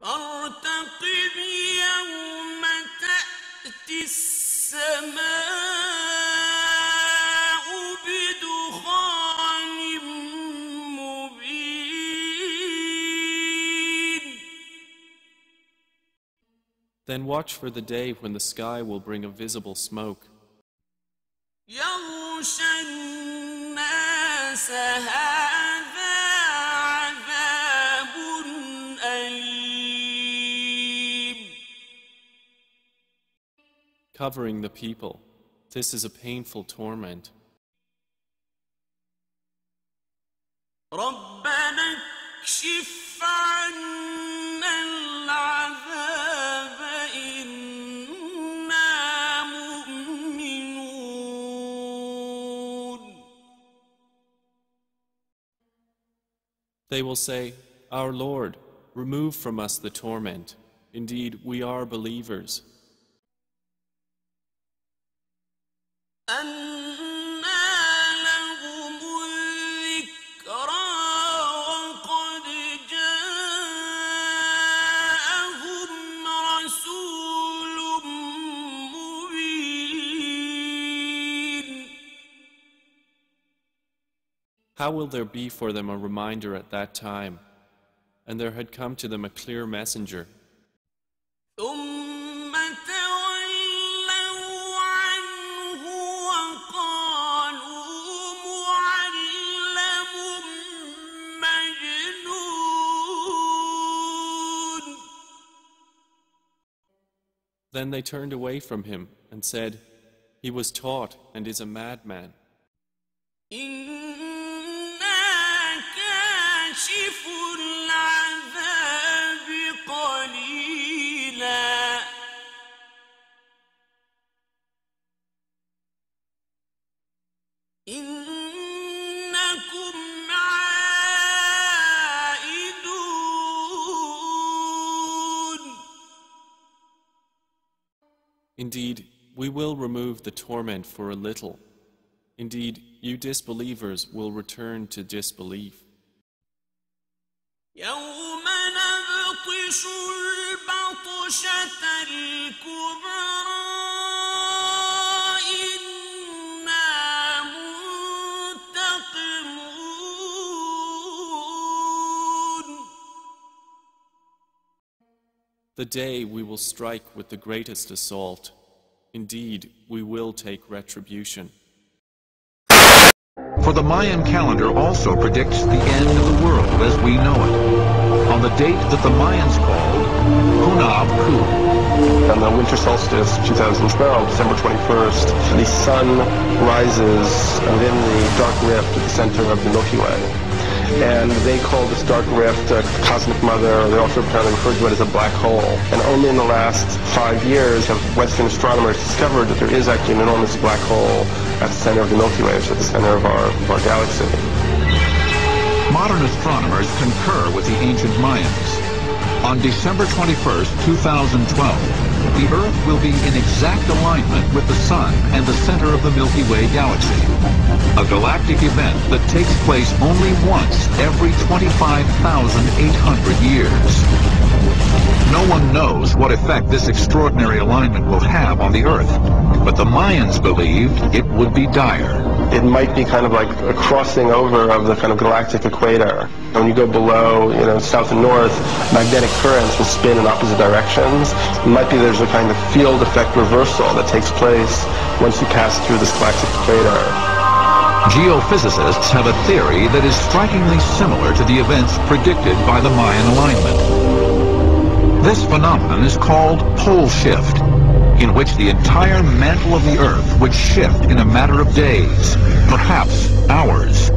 فارتقب يوم تأتي السماء بدخان مبين. Then watch for the day when the sky will bring a visible smoke. يغشى الناس هذا عذاب أليم. Covering the people. This is a painful torment. ربنا اكشف عنا العذاب إنا مؤمنون. They will say, Our Lord, remove from us the torment. Indeed, we are believers. How will there be for them a reminder at that time? And there had come to them a clear messenger. Then they turned away from him and said, He was taught and is a madman. Indeed, we will remove the torment for a little. Indeed, you disbelievers will return to disbelief. يوم نبطش البطشة الكبرى إنا منتقمون. The day we will strike with the greatest assault. Indeed, we will take retribution. For the Mayan calendar also predicts the end of the world as we know it, on the date that the Mayans called Hunab Ku. On the winter solstice 2012, December 21st, the sun rises within the dark rift at the center of the Milky Way. And they call this dark rift a cosmic mother. They also kind of refer to it as a black hole. And only in the last 5 years have Western astronomers discovered that there is actually an enormous black hole at the center of the Milky Way, so at the center of our galaxy. Modern astronomers concur with the ancient Mayans. On December 21st, 2012, the Earth will be in exact alignment with the Sun and the center of the Milky Way galaxy. A galactic event that takes place only once every 25,800 years. No one knows what effect this extraordinary alignment will have on the Earth, but the Mayans believed it would be dire. It might be kind of like a crossing over of the kind of galactic equator. When you go below, south and north, magnetic currents will spin in opposite directions. It might be there's a kind of field effect reversal that takes place once you pass through this galactic equator. Geophysicists have a theory that is strikingly similar to the events predicted by the Mayan alignment. This phenomenon is called pole shift, in which the entire mantle of the Earth would shift in a matter of days, perhaps hours,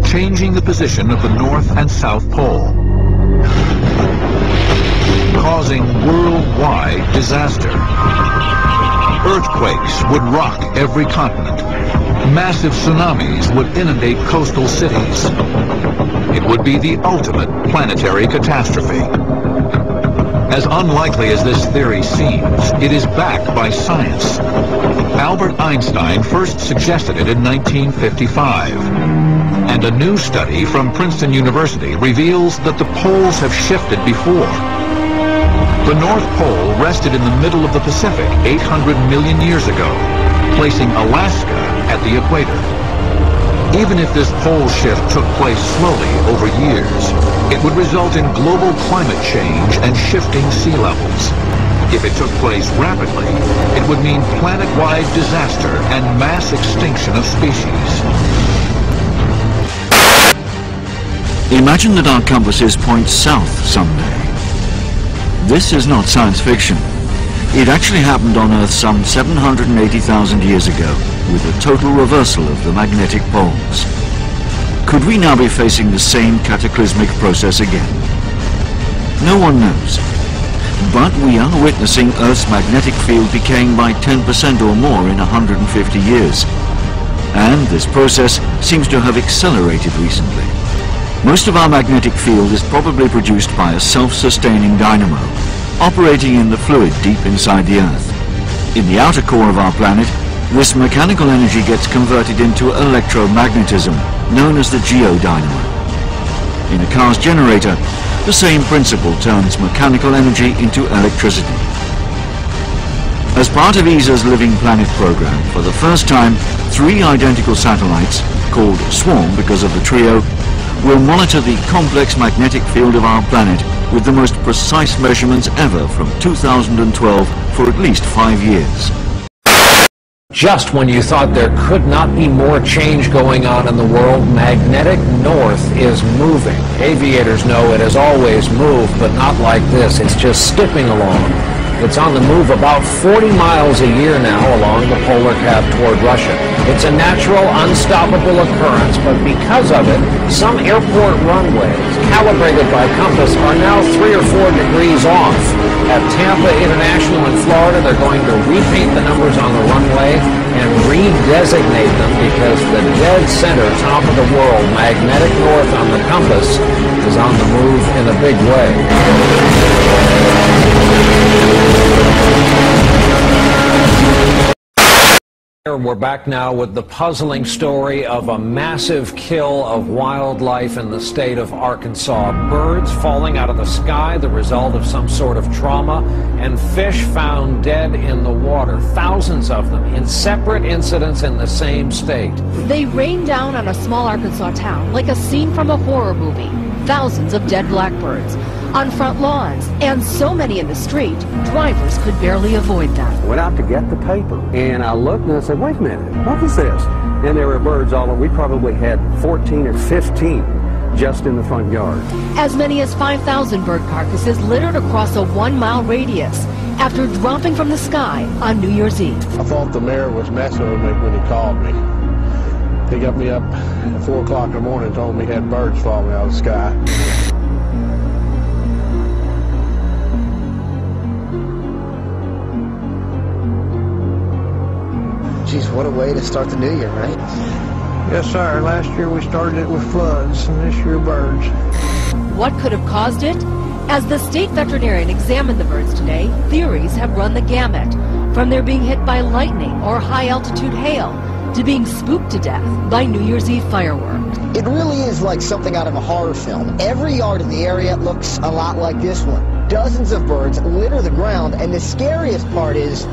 changing the position of the North and South Pole, causing worldwide disaster. Earthquakes would rock every continent. Massive tsunamis would inundate coastal cities. It would be the ultimate planetary catastrophe. As unlikely as this theory seems, it is backed by science. Albert Einstein first suggested it in 1955. And a new study from Princeton University reveals that the poles have shifted before. The North Pole rested in the middle of the Pacific 800 million years ago, placing Alaska at the equator. Even if this pole shift took place slowly over years, it would result in global climate change and shifting sea levels. If it took place rapidly, it would mean planet-wide disaster and mass extinction of species. Imagine that our compasses point south someday. This is not science fiction. It actually happened on Earth some 780,000 years ago, with a total reversal of the magnetic poles. Could we now be facing the same cataclysmic process again? No one knows. But we are witnessing Earth's magnetic field decaying by 10% or more in 150 years. And this process seems to have accelerated recently. Most of our magnetic field is probably produced by a self-sustaining dynamo, operating in the fluid deep inside the Earth. In the outer core of our planet, this mechanical energy gets converted into electromagnetism, known as the geodynamo. In a car's generator, the same principle turns mechanical energy into electricity. As part of ESA's Living Planet program, for the first time, 3 identical satellites, called Swarm because of the trio, will monitor the complex magnetic field of our planet with the most precise measurements ever from 2012 for at least 5 years. Just when you thought there could not be more change going on in the world, magnetic north is moving. Aviators know it has always moved, but not like this. It's just skipping along. It's on the move about 40 miles a year now along the polar cap toward Russia. It's a natural, unstoppable occurrence, but because of it, some airport runways, calibrated by compass, are now 3 or 4 degrees off. At Tampa International in Florida, they're going to repaint the numbers on the runway and redesignate them because the dead center, top of the world, magnetic north on the compass, is on the move in a big way. We're back now with the puzzling story of a massive kill of wildlife in the state of Arkansas. Birds falling out of the sky, the result of some sort of trauma, and fish found dead in the water, thousands of them, in separate incidents in the same state. They rained down on a small Arkansas town like a scene from a horror movie. Thousands of dead blackbirds on front lawns, and so many in the street, drivers could barely avoid them. I went out to get the paper, and I looked and I said, wait a minute, what is this? And there were birds all over. We probably had 14 or 15 just in the front yard. As many as 5,000 bird carcasses littered across a 1-mile radius after dropping from the sky on New Year's Eve. I thought the mayor was messing with me when he called me. He got me up at 4 o'clock in the morning and told me he had birds falling out of the sky. Geez, what a way to start the new year, right? Yes, sir. Last year we started it with floods, and this year birds. What could have caused it? As the state veterinarian examined the birds today, theories have run the gamut, from their being hit by lightning or high-altitude hail to being spooked to death by New Year's Eve fireworks. It really is like something out of a horror film. Every yard in the area looks a lot like this one. Dozens of birds litter the ground, and the scariest part is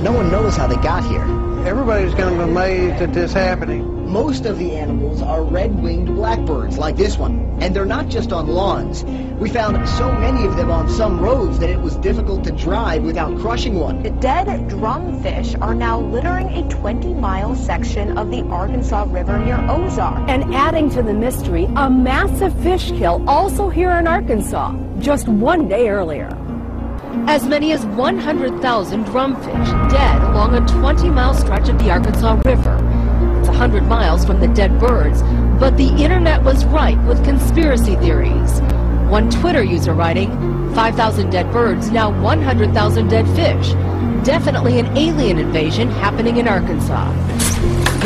no one knows how they got here. Everybody's kind of amazed at this happening. Most of the animals are red-winged blackbirds like this one, and they're not just on lawns. We found so many of them on some roads that it was difficult to drive without crushing one. The dead drumfish are now littering a 20-mile section of the Arkansas River near Ozark. And adding to the mystery, a massive fish kill also here in Arkansas, just 1 day earlier. As many as 100,000 drumfish dead along a 20-mile stretch of the Arkansas River. It's 100 miles from the dead birds, but the internet was ripe with conspiracy theories. One Twitter user writing, 5,000 dead birds, now 100,000 dead fish. Definitely an alien invasion happening in Arkansas.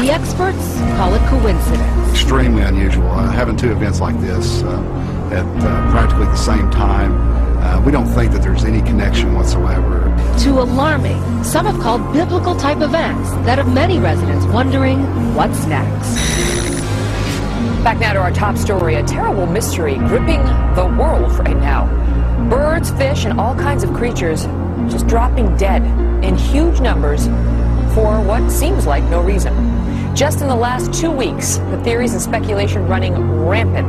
The experts call it coincidence. Extremely unusual. Having 2 events like this at practically the same time. We don't think that there's any connection whatsoever. Too alarming. Some have called biblical type events that have many residents wondering what's next. Back now to our top story, a terrible mystery gripping the world right now. Birds, fish, and all kinds of creatures just dropping dead in huge numbers for what seems like no reason. Just in the last 2 weeks, the theories and speculation running rampant.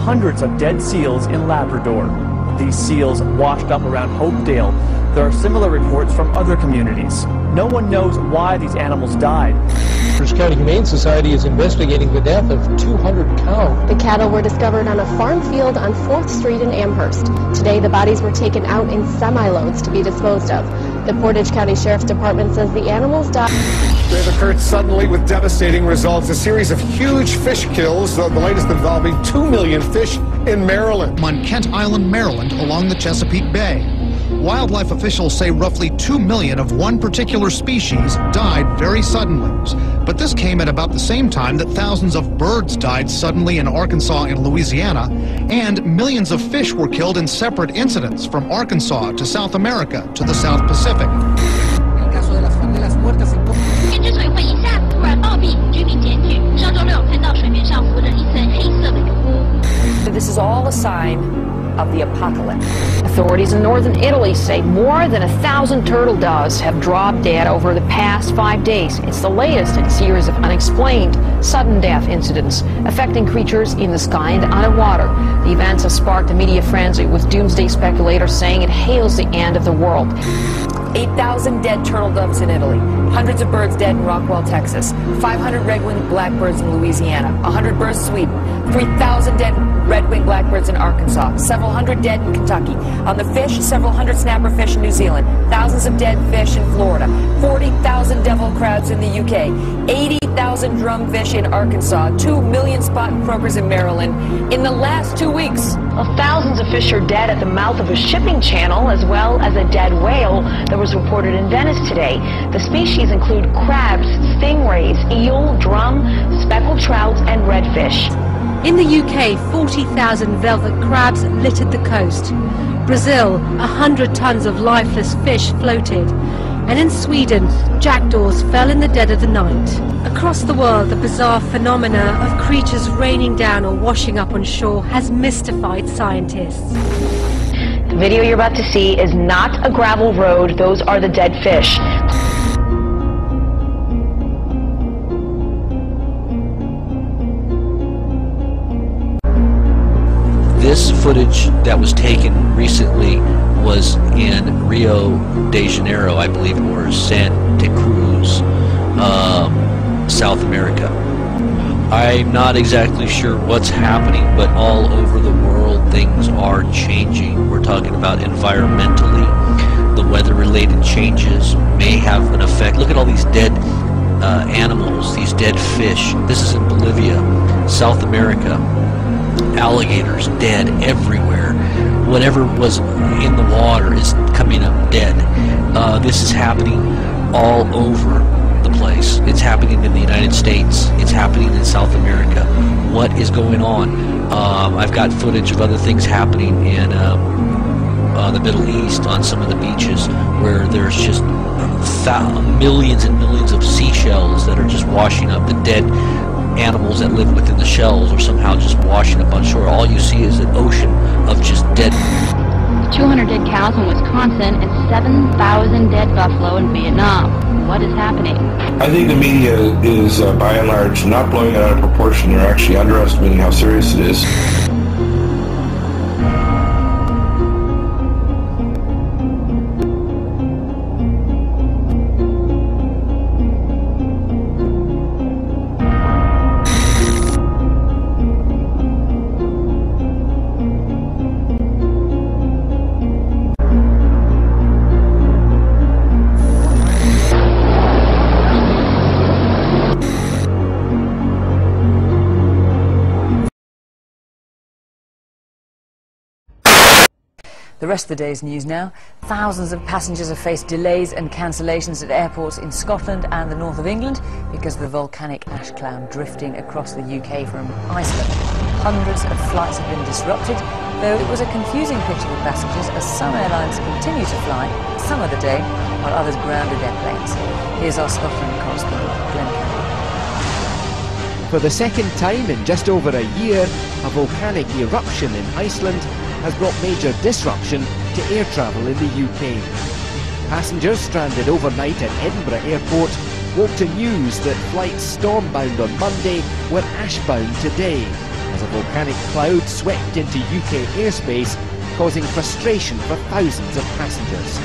Hundreds of dead seals in Labrador. These seals washed up around Hopedale. There are similar reports from other communities. No one knows why these animals died. The County Humane Society is investigating the death of 200 cows. The cattle were discovered on a farm field on 4th Street in Amherst. Today, the bodies were taken out in semi-loads to be disposed of. The Portage County Sheriff's Department says the animals died. They've occurred suddenly with devastating results. A series of huge fish kills, the latest involving 2 million fish in Maryland. On Kent Island, Maryland, along the Chesapeake Bay. Wildlife officials say roughly 2 million of one particular species died very suddenly. But this came at about the same time that thousands of birds died suddenly in Arkansas and Louisiana, and millions of fish were killed in separate incidents from Arkansas to South America to the South Pacific. This is all a sign of the apocalypse. Authorities in northern Italy say more than 1,000 turtle doves have dropped dead over the past 5 days. It's the latest in a series of unexplained sudden death incidents affecting creatures in the sky and underwater. The events have sparked a media frenzy, with doomsday speculators saying it hails the end of the world. 8,000 dead turtle doves in Italy, hundreds of birds dead in Rockwell, Texas, 500 red-winged blackbirds in Louisiana, 100 birds in Sweden, 3,000 dead red-winged blackbirds in Arkansas, several hundred dead in Kentucky. On the fish, several hundred snapperfish in New Zealand, thousands of dead fish in Florida, 40,000 devil crabs in the UK, 80,000 drumfish in Arkansas, 2 million spotted croakers in Maryland. In the last 2 weeks, thousands of fish are dead at the mouth of a shipping channel, as well as a dead whale that was reported in Venice today. The species include crabs, stingrays, eel, drum, speckled trouts, and redfish. In the UK, 40,000 velvet crabs littered the coast. Brazil, 100 tons of lifeless fish floated. And in Sweden, jackdaws fell in the dead of the night. Across the world, the bizarre phenomena of creatures raining down or washing up on shore has mystified scientists. The video you're about to see is not a gravel road. Those are the dead fish. This footage that was taken recently was in Rio de Janeiro, I believe, or Santa Cruz, South America. I'm not exactly sure what's happening, but all over the world things are changing. We're talking about environmentally. The weather-related changes may have an effect. Look at all these dead animals, these dead fish. This is in Bolivia, South America. Alligators dead everywhere. Whatever was in the water is coming up dead. This is happening all over the place. It's happening in the United States. It's happening in South America. What is going on? I've got footage of other things happening in the Middle East on some of the beaches where there's just millions and millions of seashells that are just washing up. The dead animals that live within the shells are somehow just washing up on shore. All you see is an ocean of just dead. 200 dead cows in Wisconsin and 7,000 dead buffalo in Vietnam. What is happening? I think the media is, by and large, not blowing it out of proportion. They're actually underestimating how serious it is. The rest of the day's news now. Thousands of passengers have faced delays and cancellations at airports in Scotland and the north of England because of the volcanic ash cloud drifting across the UK from Iceland. Hundreds of flights have been disrupted, though it was a confusing picture for passengers as some airlines continue to fly some of the day while others grounded their planes. Here's our Scotland correspondent, Glenn Campbell. For the second time in just over a year, a volcanic eruption in Iceland has brought major disruption to air travel in the UK. Passengers stranded overnight at Edinburgh Airport woke to news that flights stormbound on Monday were ashbound today, as a volcanic cloud swept into UK airspace, causing frustration for thousands of passengers.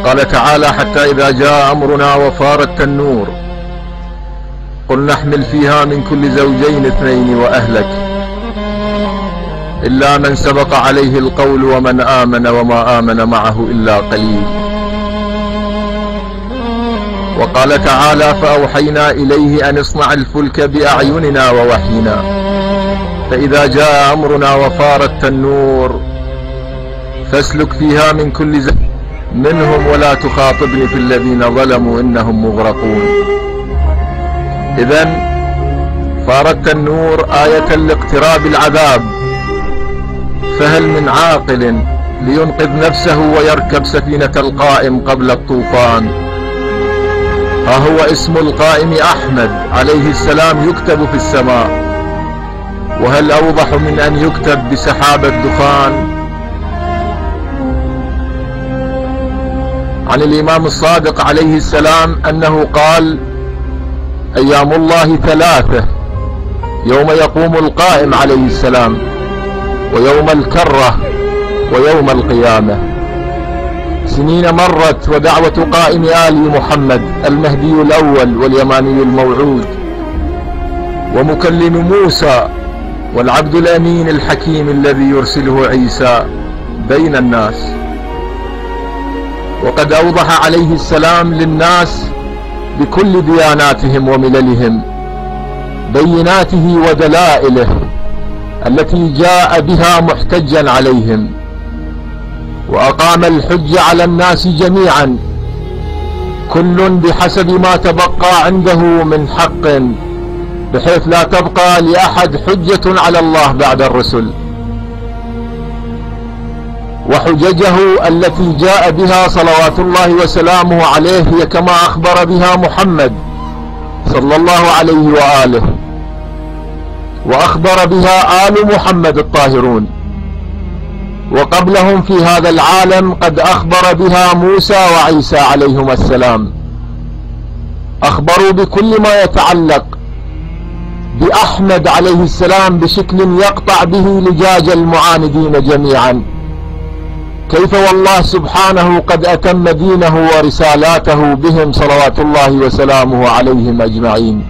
قال تعالى: حتى إذا جاء أمرنا وفار التنور قل نحمل فيها من كل زوجين اثنين وأهلك إلا من سبق عليه القول ومن آمن وما آمن معه إلا قليل. وقال تعالى: فأوحينا إليه أن اصنع الفلك بأعيننا ووحينا فإذا جاء أمرنا وفار التنور فاسلك فيها من كل زوجين منهم ولا تخاطبني في الذين ظلموا إنهم مغرقون. إذن فار التنور آية لاقتراب العذاب، فهل من عاقل لينقذ نفسه ويركب سفينة القائم قبل الطوفان؟ ها هو اسم القائم أحمد عليه السلام يكتب في السماء، وهل أوضح من أن يكتب بسحاب الدخان؟ عن الامام الصادق عليه السلام انه قال: ايام الله ثلاثة: يوم يقوم القائم عليه السلام، ويوم الكرة، ويوم القيامة. سنين مرت ودعوة قائم آل محمد المهدي الأول واليماني الموعود ومكلم موسى والعبد الأمين الحكيم الذي يرسله عيسى بين الناس. وقد أوضح عليه السلام للناس بكل دياناتهم ومللهم بيناته ودلائله التي جاء بها محتجا عليهم، وأقام الحج على الناس جميعا كل بحسب ما تبقى عنده من حق، بحيث لا تبقى لأحد حجة على الله بعد الرسل. وحججه التي جاء بها صلوات الله وسلامه عليه هي كما أخبر بها محمد صلى الله عليه وآله، وأخبر بها آل محمد الطاهرون، وقبلهم في هذا العالم قد أخبر بها موسى وعيسى عليهما السلام. أخبروا بكل ما يتعلق بأحمد عليه السلام بشكل يقطع به لجاج المعاندين جميعا. كيف والله سبحانه قد أتم دينه ورسالاته بهم صلوات الله وسلامه عليهم أجمعين.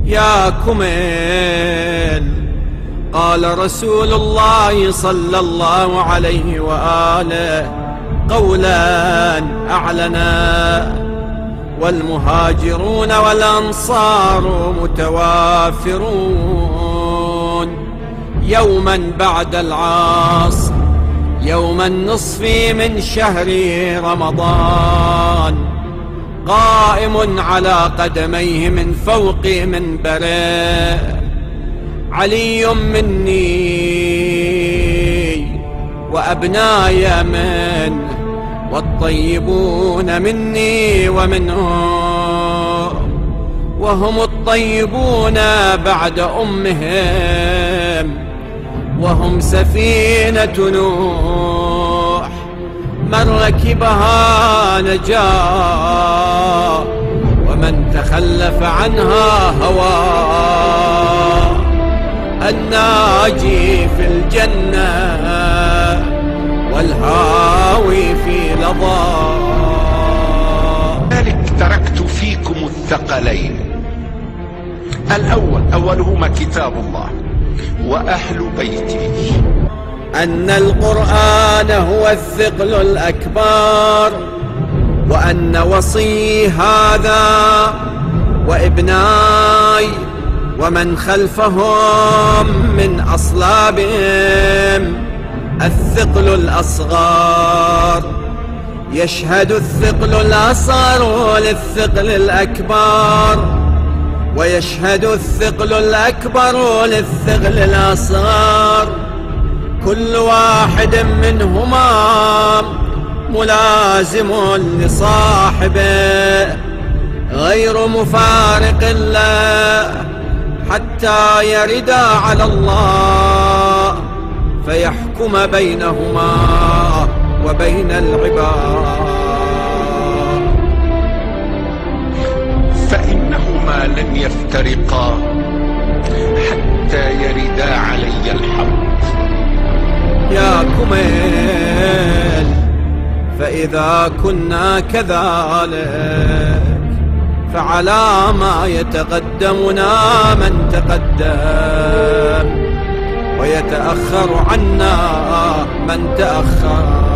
يا كمل قال رسول الله صلى الله عليه وآله قولا أعلنا والمهاجرون والأنصار متوافرون يوما بعد العصر يوم النصف من شهر رمضان قائم على قدميه من فوق منبره علي مني وأبناي منه والطيبون مني ومنه وهم الطيبون بعد أمهم وهم سفينة نوح من ركبها نجا ومن تخلف عنها هوى الناجي في الجنة والهاوي في لظى. لذلك تركت فيكم الثقلين، أولهما كتاب الله وأهل بيتي. أن القرآن هو الثقل الأكبر، وأن وصي هذا وابناي ومن خلفهم من أصلابهم الثقل الأصغر. يشهد الثقل الأصغر للثقل الأكبر، ويشهد الثقل الأكبر للثقل الأصغر. كل واحد منهما ملازم لصاحبه غير مفارق له حتى يردا على الله فيحكم بينهما وبين العباد. فإنهما لن يفترقا حتى يردا علي الحوض. يا كميل، فإذا كنا كذلك فعلى ما يتقدمنا من تقدم ويتأخر عنا من تأخر.